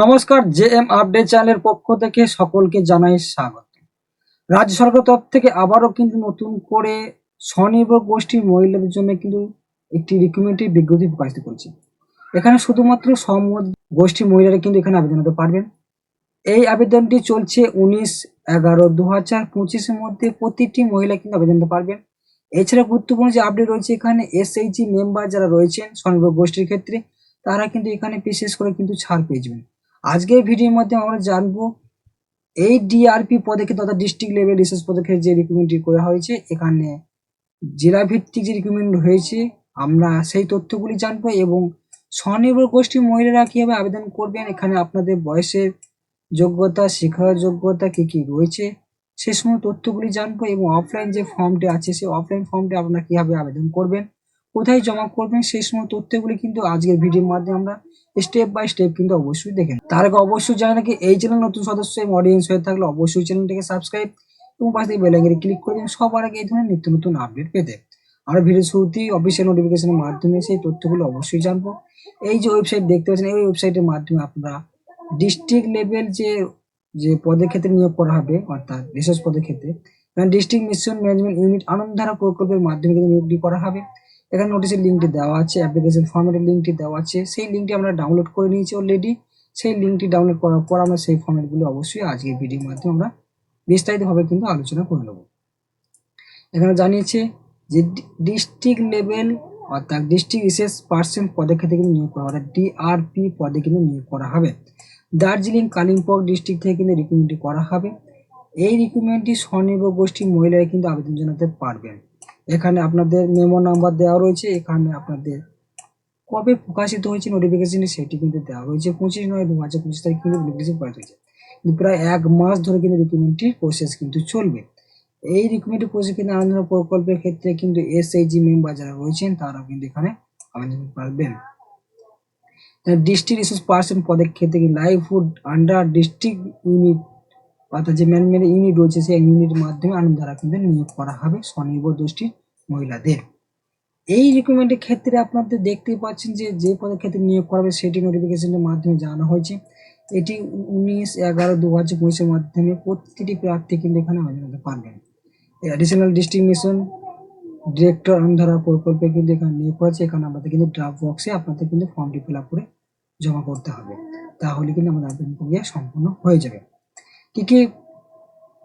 নমস্কার, JM update চ্যানেলের পক্ষ থেকে সকলকে জানাই স্বাগত। রাজ্য সরকার তরফ থেকে আবারও কিন্তু নতুন করে স্বনির্ভর গোষ্ঠীর মহিলাদের জন্য কিন্তু একটি রিক্রুটমেন্টের বিজ্ঞপ্তি প্রকাশিত করেছে। এখানে শুধুমাত্র গোষ্ঠীর মহিলারা কিন্তু এখানে আবেদন করতে পারবেন। এই আবেদনটি চলছে 19/11/2025 মধ্যে প্রতিটি মহিলা কিন্তু আবেদন করতে পারবেন। এছাড়া গুরুত্বপূর্ণ যে আপডেট রয়েছে, এখানে এসএইচজি মেম্বার যারা রয়েছেন স্বনির্ভর গোষ্ঠীর ক্ষেত্রে, তারা কিন্তু এখানে বিশেষ করে কিন্তু ছাড় পেয়ে যাবেন। আজকের ভিডিওর মধ্যে আমরা জানবো এই ডিআরপি পদে কিন্তু অর্থাৎ ডিস্ট্রিক্ট লেভেল রিসার্চ পদে যে রিক্রুটমেন্টটি করা হয়েছে, এখানে জেলা ভিত্তিক যে রিক্রুটমেন্ট হয়েছে আমরা সেই তথ্যগুলি জানবো এবং স্বনির্ভর গোষ্ঠীর মহিলারা কিভাবে আবেদন করবেন, এখানে আপনাদের বয়সের যোগ্যতা, শিক্ষার যোগ্যতা কি কি রয়েছে সে সময় তথ্যগুলি জানবো এবং অফলাইন যে ফর্মটি আছে সেই অফলাইন ফর্মটি আপনারা কিভাবে আবেদন করবেন, কোথায় জমা করবেন সেই সময় তথ্যগুলি কিন্তু আজকের ভিডিওর মাধ্যমে আমরা স্টেপ বাই স্টেপ কিন্তু অবশ্যই দেখেন। তার আগে অবশ্যই জানেন নাকি এই চ্যানেল নতুন সদস্য এবং অডিয়েন্স হয়ে থাকলে অবশ্যই চ্যানেলটিকে সাবস্ক্রাইব এবং পাশে থেকে বেল আইকনে ক্লিক করে দিন সবার আগে এই ধরনের নিত্য নতুন আপডেট পেতে। আমরা ভিডিও শুরুতেই অফিসিয়াল নোটিফিকেশনের মাধ্যমে সেই তথ্যগুলো অবশ্যই জানবো। এই যে ওয়েবসাইট দেখতে পাচ্ছেন, এই ওয়েবসাইটের মাধ্যমে আপনারা ডিস্ট্রিক্ট লেভেল যে পদের ক্ষেত্রে নিয়োগ করা হবে অর্থাৎ রিসার্চ পদের ক্ষেত্রে district mission management unit Anandadhara প্রকল্পের মাধ্যমে কিন্তু নিয়োগটি করা হবে। এখানে নোটিশের লিঙ্কটি দেওয়া আছে, অ্যাপ্লিকেশন ফর্মেটের লিঙ্কটি দেওয়া আছে, সেই লিঙ্কটি আমরা ডাউনলোড করে নিয়েছি অলরেডি। সেই লিঙ্কটি ডাউনলোড করার পর আমরা সেই ফর্মেটগুলো অবশ্যই আজকের ভিডিওর মাধ্যমে আমরা বিস্তারিতভাবে কিন্তু আলোচনা করে নেব। এখানে জানিয়েছে যে ডিস্ট্রিক্ট লেভেল অর্থাৎ ডিস্ট্রিক্ট রিসার্চ পার্সন পদে ক্ষেত্রে কিন্তু নিয়োগ করা হবে, অর্থাৎ ডিআরপি পদে কিন্তু নিয়োগ করা হবে। দার্জিলিং কালিম্পং ডিস্ট্রিক্ট থেকে কিন্তু রিক্রুটমেন্টটি করা হবে। এই রিক্রুটমেন্টটি স্বনির্ভর গোষ্ঠীর মহিলারা কিন্তু আবেদন জানাতে পারবেন। এখানে আপনাদের মেমো নাম্বার দেওয়া রয়েছে, এখানে আপনাদের কবে প্রকাশিত হয়েছে নোটিফিকেশন সেটি কিন্তু দেওয়া রয়েছে 25/9/2025 তারিখ কিন্তু নোটিফিকেশন প্রকাশ হয়েছে। কিন্তু প্রায় 1 মাস ধরে কিন্তু রিক্রুটমেন্টটির প্রসেস কিন্তু চলবে। এই রিক্রুটমেন্টের প্রসেস কিন্তু আনন্দ প্রকল্পের ক্ষেত্রে কিন্তু এসএইচজি মেম্বার যারা রয়েছেন তারাও কিন্তু এখানে আবেদন করতে পারবেন। ডিস্ট্রিক্ট রিসোর্স পার্সন পদের ক্ষেত্রে লাইভহুড আন্ডার ডিস্ট্রিক্ট ইউনিট অর্থাৎ যে ম্যানেজমেন্ট ইউনিট রয়েছে সেই ইউনিটের মাধ্যমে আনন্দধারা কিন্তু নিয়োগ করা হবে স্বনির্ভর গোষ্ঠীর মহিলাদের। এই রিক্রুটমেন্টের ক্ষেত্রে আপনাদের দেখতেই পাচ্ছেন যে পদের ক্ষেত্রে নিয়োগ করা হবে সেটি নোটিফিকেশনের মাধ্যমে জানানো হয়েছে। এটি 19/11/2025 মাধ্যমে প্রতিটি প্রার্থী কিন্তু এখানে আবেদন করতে পারবেন। Additional district mission director Anandadhara প্রকল্পে কিন্তু এখানে নিয়োগ করেছে। এখানে আমাদের কিন্তু ড্রাফট বক্সে আপনাদের কিন্তু ফর্মটি ফিল আপ করে জমা করতে হবে, তাহলে কিন্তু আমাদের আবেদন প্রক্রিয়া সম্পূর্ণ হয়ে যাবে। কি কি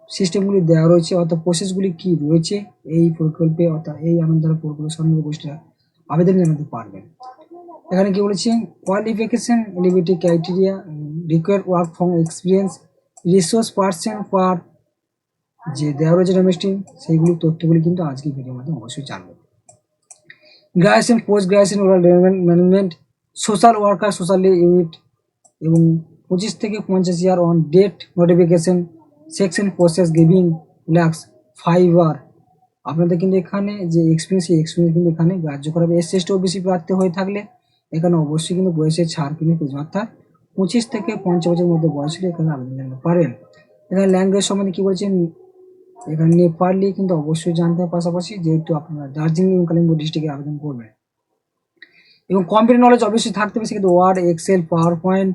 সিস্টেমগুলি দেওয়া রয়েছে অর্থাৎ প্রসেসগুলি কি রয়েছে এই প্রকল্পে অর্থাৎ এই আনন্দধারা প্রকল্পে স্বনির্ভর গোষ্ঠীরা আবেদন জানাতে পারবেন। এখানে কি বলেছে, qualification, eligibility criteria, required work from experience, resource person for যে দেওয়া রয়েছে ডোমেস্টিক, সেইগুলি তথ্যগুলি কিন্তু আজকের ভিডিওর মাধ্যমে অবশ্যই জানবো। Graduation, post graduation oral development management, social worker socially unit এবং 25 থেকে 50 year on date notification section process giving lax 5 বার। আপনাদের কিন্তু এখানে যে এক্সপিরিয়েন্স সেই এক্সপিরিয়েন্স কিন্তু এখানে গ্রাহ্য করা হবে। এসসি ওবিসি প্রার্থী হয়ে থাকলে এখানে অবশ্যই কিন্তু বয়সের ছাড় কিন্তু পেয়েছে, অর্থাৎ 25 থেকে 50 বছরের মধ্যে বয়স হলে এখানে আবেদন জানাতে পারেন। এখানে ল্যাঙ্গুয়েজ সম্বন্ধে কি বলছেন, এখানে নেপালি কিন্তু অবশ্যই জানতে হবে, পাশাপাশি যেহেতু আপনারা দার্জিলিং এবং কালিম্পং ডিস্ট্রিক্টে আবেদন করবেন এবং কম্পিউটার নলেজ অবশ্যই থাকতে হবে, সেক্ষেত্রে ওয়ার্ড, এক্সেল, পাওয়ার পয়েন্ট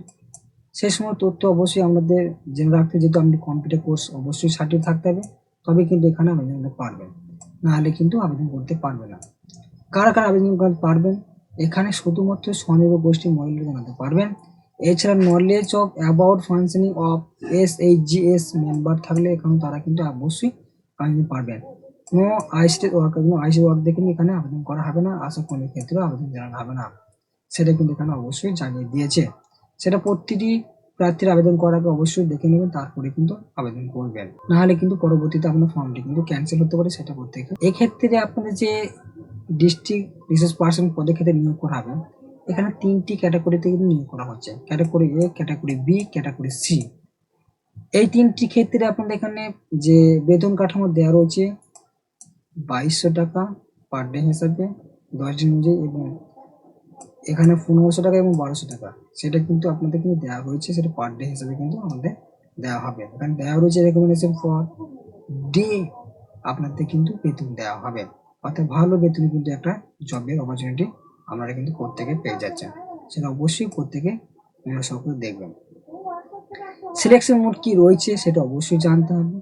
সেই সময় তথ্য অবশ্যই আমাদের জেনে রাখতে হবে, যেহেতু আপনি কম্পিউটার কোর্স অবশ্যই সার্টিফিকেট থাকতে হবে, তবে কিন্তু এখানে আবেদন করতে পারবেন, নাহলে কিন্তু আবেদন করতে পারবে না। কারা কারা আবেদন করতে পারবেন, এখানে শুধুমাত্র স্বনির্ভর গোষ্ঠীর মহিলারা জানাতে পারবেন। এছাড়া knowledge of about functioning of এসএইচজিএস মেম্বার থাকলে এখানে তারা কিন্তু অবশ্যই আবেদন পারবেন। কোনো আইসিটি ওয়ার্কার, কোনো আইসি ওয়ার্কদের কিন্তু এখানে আবেদন করা হবে না, আশা কর্মীর ক্ষেত্রেও আবেদন জানানো হবে না, সেটা কিন্তু এখানে অবশ্যই জানিয়ে দিয়েছে। সেটা প্রতিটি প্রার্থীর আবেদন করার আগে অবশ্যই দেখে নেবেন, তারপরে কিন্তু আবেদন করবেন, নাহলে কিন্তু পরবর্তীতে আপনার ফর্মটি কিন্তু ক্যান্সেল হতে পারে, সেটা করতে গেলে। এক্ষেত্রে আপনাদের যে ডিস্ট্রিক্ট রিসার্চ পার্সন পদের ক্ষেত্রে নিয়োগ করা হবে, এখানে 3টি ক্যাটাগরিতে কিন্তু নিয়োগ করা হচ্ছে, category A, category B, category C. এই 3টি ক্ষেত্রে আপনাদের এখানে যে বেতন কাঠামো দেওয়া রয়েছে 2200 টাকা পার ডে হিসাবে 10 দিন অনুযায়ী, এবং এখানে 1500 টাকা এবং 1200 টাকা সেটা কিন্তু আপনাদের কিন্তু দেওয়া রয়েছে, সেটা পার ডে হিসাবে কিন্তু আমাদের দেওয়া হবে। এখানে দেওয়া রয়েছে রেকমেন্ডেশন ফর ডে, আপনাদের কিন্তু বেতন দেওয়া হবে, অর্থাৎ ভালো বেতনে কিন্তু একটা জবের অপরচুনিটি আপনারা কিন্তু প্রত্যেকে পেয়ে যাচ্ছেন, সেটা অবশ্যই প্রত্যেকে মনোযোগ করে দেখবেন। সিলেকশন মোড কি রয়েছে সেটা অবশ্যই জানতে হবে,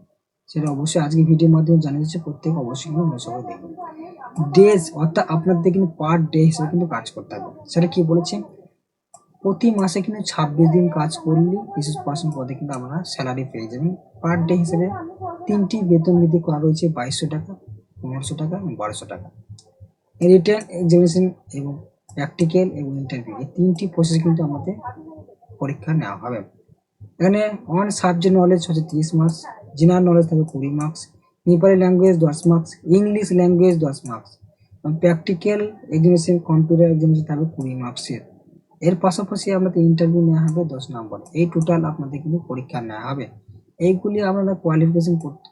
সেটা অবশ্যই আজকে ভিডিওর মাধ্যমে জানিয়ে দিচ্ছে, প্রত্যেক অবশ্যই কিন্তু অনুসরণ দেখবেন। ডেজ অর্থাৎ আপনাদের কিন্তু পার ডে হিসেবে কিন্তু কাজ করতে হবে, সেটা কি বলেছে, প্রতি মাসে কিন্তু 26 দিন কাজ করলে 25% পদে কিন্তু আমরা স্যালারি পেয়ে যাবেন। পার ডে হিসেবে 3টি বেতন বৃদ্ধি করা রয়েছে, 2200 টাকা, 1500 টাকা এবং 1200 টাকা। রিটেন এক্সামিনেশন এবং প্র্যাকটিক্যাল এবং ইন্টারভিউ, এই 3টি প্রসেস কিন্তু আমাদের পরীক্ষা নেওয়া হবে। এখানে অন সাবজেক্ট নলেজ হচ্ছে 30 মার্কস, জেনারেল নলেজ থাকবে 20 marks, Nepali language 10 marks, English language 10 marks, practical examination computer examination থাকবে 20 মার্কসের। এর পাশাপাশি আপনাদের ইন্টারভিউ নেওয়া হবে 10 নম্বর। এই টোটাল আপনাদের কিন্তু পরীক্ষা নেওয়া হবে। এইগুলি আপনারা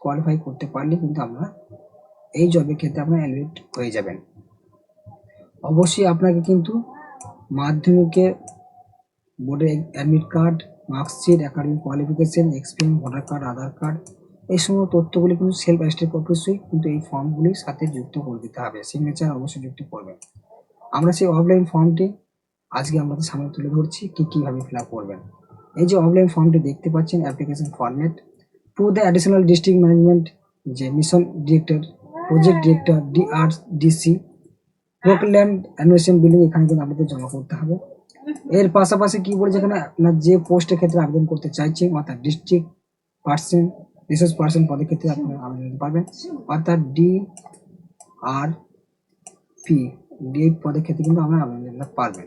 কোয়ালিফাই করতে পারলে কিন্তু আপনারা এই জবের ক্ষেত্রে আপনারা এলিজিট হয়ে যাবেন। অবশ্যই আপনাকে কিন্তু মাধ্যমিকের বোর্ডের admit card, marksheet, academic qualification, experience, voter card, Aadhaar card, এই সমস্ত তথ্যগুলি কিন্তু সেলফ অ্যাটেস্টেড অবশ্যই কিন্তু এই ফর্মগুলির সাথে যুক্ত করে দিতে হবে, সিগনেচার অবশ্যই যুক্ত করবেন। আমরা সেই অফলাইন ফর্মটি আজকে আমাদের সামনে তুলে ধরছি কিভাবে ফিল আপ করবেন। এই যে অফলাইন ফর্মটি দেখতে পাচ্ছেন, application format to the additional district management, যে mission director, project director, DRDC, প্রোক্ল্যান্ড অ্যানুয়েশন বিলিং, এখানে কিন্তু আপনাদের জমা করতে হবে। এর পাশাপাশি কি বলেছে এখানে, আপনার যে পোস্টের ক্ষেত্রে আবেদন করতে চাইছেন অর্থাৎ ডিস্ট্রিক্ট পার্সন, রিসোর্স পার্সন পদের ক্ষেত্রে আপনারা আবেদন করতে পারবেন, অর্থাৎ DRP পদের ক্ষেত্রে কিন্তু আপনারা আবেদন করতে পারবেন।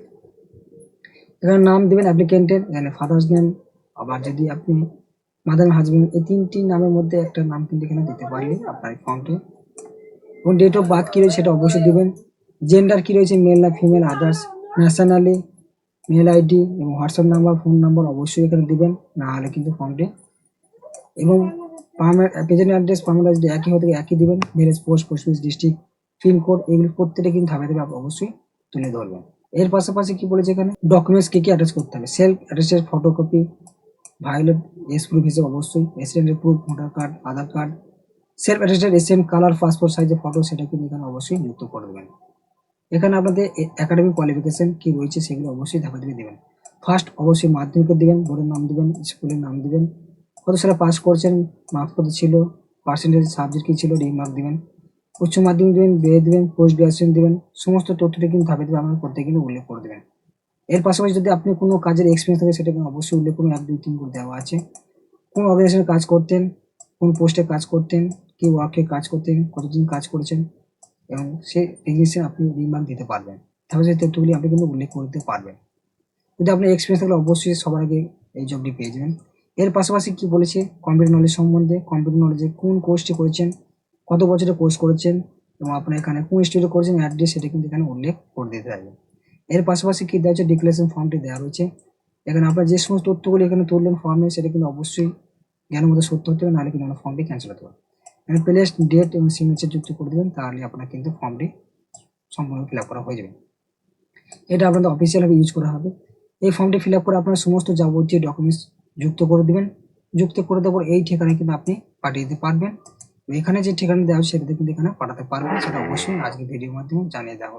এখানে নাম দেবেন অ্যাপ্লিকেন্টের, এখানে ফাদার্স নেম, আবার যদি আপনি মাদার হাজবেন্ড, এই 3টি নামের মধ্যে একটা নাম কিন্তু এখানে দিতে পারলে আপনার এই ফর্মটি, এবং ডেট অফ বার্থ কী রয়েছে সেটা অবশ্যই দেবেন। জেন্ডার কী রয়েছে, মেল না female, others, nationally, mail ID এবং হোয়াটসঅ্যাপ নাম্বার, ফোন নাম্বার অবশ্যই এখানে দিবেন, না হলে কিন্তু ফর্মটি, এবং প্রেজেন্ট অ্যাড্রেস, পারমানেন্ট অ্যাড্রেস একই হতে একই দিবেন, marriage, post office, district, pin code, এগুলো প্রত্যেকটা কিন্তু ধাপে ধাপে অবশ্যই তুলে ধরবেন। এর পাশাপাশি কি বলেছে এখানে, ডকুমেন্টস কি অ্যাটাচ করতে হবে, সেলফ অ্যাড্রেসের ফটোকপি, ভায়োলেট এস প্রুফ হিসেবে অবশ্যই, রেসিডেন্টের proof, voter card, Aadhaar card, self attested এসএম কালার পাসপোর্ট সাইজের ফটো, সেটা কিন্তু এখানে অবশ্যই যুক্ত করে দেবেন। এখানে আপনাদের একাডেমিক কোয়ালিফিকেশন কি রয়েছে সেগুলো অবশ্যই ধাপে ধাপে দেবেন। ফার্স্ট অবশ্যই মাধ্যমিকের দিবেন, বোর্ডের নাম দিবেন, স্কুলের নাম দিবেন, কত সালে পাস করছেন, মার্কস কত ছিল, পার্সেন্টেজ, সাবজেক্ট কি ছিল, রিমার্ক দিবেন, উচ্চ মাধ্যমিক দিবেন, বিএ দিবেন, পোস্ট গ্রাজুয়েশন দিবেন, সমস্ত তথ্যটি কিন্তু ধাপে ধাপে আপনার প্রত্যেকে কিন্তু উল্লেখ করে দেবেন। এর পাশাপাশি যদি আপনি কোনো কাজের এক্সপিরিয়েন্স থাকে সেটা অবশ্যই উল্লেখ করুন, 1 2 3 করে দেওয়া আছে। কোন অর্গানাইজেশনে কাজ করতেন, কোন পোস্টে কাজ করতেন, কি ওয়ার্কে কাজ করতেন, কতদিন কাজ করেছেন, এবং সেই টেকনিশিয়ান আপনি রিমার্ক দিতে পারবেন, তাহলে সেই তথ্যগুলি আপনি কিন্তু উল্লেখ করতে পারবেন। যদি আপনার এক্সপিরিয়েন্স থাকলে অবশ্যই সবার আগে এই জবটি পেয়ে যাবেন। এর পাশাপাশি কি বলেছে, কম্পিউটার নলেজ সম্বন্ধে, কম্পিউটার নলেজে কোন কোর্সটি করেছেন, কত বছরের কোর্স করেছেন, এবং আপনার এখানে কোন ইনস্টিটিউটে করেছেন, অ্যাড্রেস সেটা কিন্তু এখানে উল্লেখ করে দিতে হবে। এর পাশাপাশি কি দেওয়া হচ্ছে, ডিক্লারেশন ফর্মটি দেওয়া রয়েছে। এখানে আপনার যে সমস্ত তথ্যগুলি এখানে তুললেন ফর্মে, সেটা কিন্তু অবশ্যই জ্ঞানের মধ্যে সত্য হতে হবে, নাহলে কিন্তু আপনার ফর্মটি ক্যান্সেল হতে পারে। এখানে প্লেস, ডেট এবং সিগনেচার যুক্ত করে দেবেন, তাহলে আপনার কিন্তু ফর্মটি সম্পূর্ণ ফিল আপ করা হয়ে যাবে। এটা আপনাদের অফিসিয়ালভাবে ইউজ করা হবে। এই ফর্মটি ফিল আপ করে আপনারা সমস্ত যাবতীয় ডকুমেন্টস যুক্ত করে দেবেন। যুক্ত করে দেওয়ার পর এই ঠিকানায় কিন্তু আপনি পাঠিয়ে দিতে পারবেন। এখানে যে ঠিকানা দেওয়া সেটাতে কিন্তু এখানে পাঠাতে পারবেন, সেটা অবশ্যই আজকে ভিডিওর মাধ্যমে জানিয়ে দেওয়া।